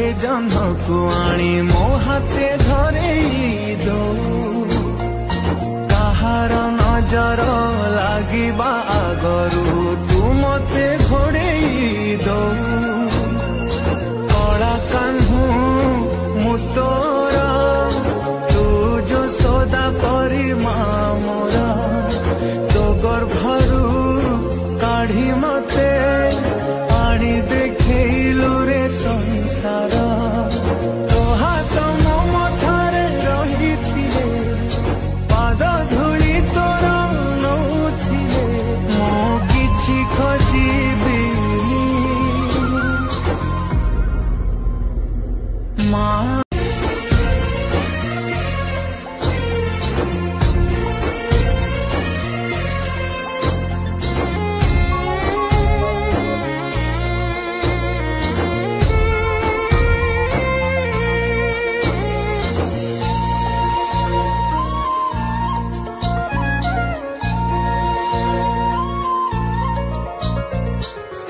आखे जह्न को आनी मो हाथे धरे दो कहार नजर लागिबा आगरू तू मते घोड़े दो कला कान्हू मु तोरा तू जो सदा परी मोरा तो गर्भरू काढ़ी मते आनी देखलु रे संसार तो हाथ मो मथारे रही थिले पाद धूली तोर नौथिले मो किछि खोजिबिनी माँ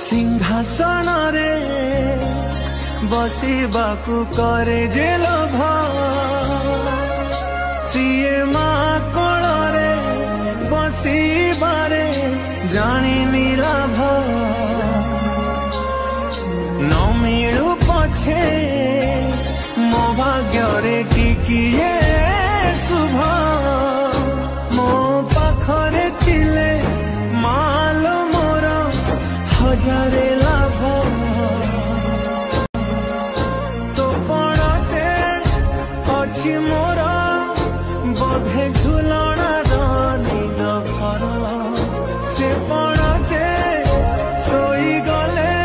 सिंहासन रे बसिबाकू करे जे लोभ सीए माँ कोल रे बसिबारे जानी लाभ न मिलू पछे मो भाग्य रे टिकिए शुभ मो पाखरे थिले मालो मोर हजारे लाभ तो पड़ते अच्छी मोर बोधे झुलना नील घर से पड़ते सोई गले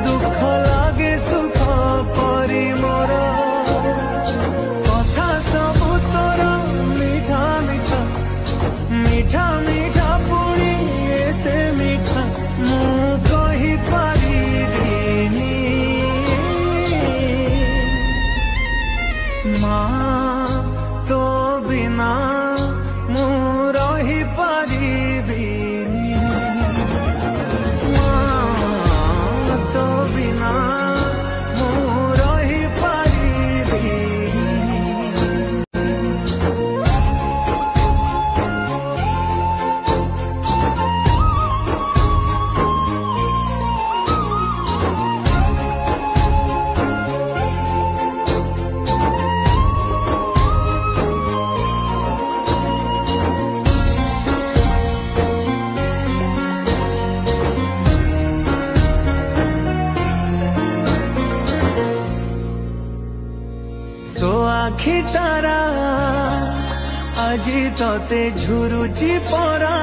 दुख लागे सुख परी मोर कथा सबु तोर मीठा मीठा मीठा मीठा पुणी एते मीठा मु कहि पारिबिनी माँ तो बिना मु रही पारिबिनी माँ तो बिना मु रही पारिबिनी तो आखि तारा आजी तते झुरुची परा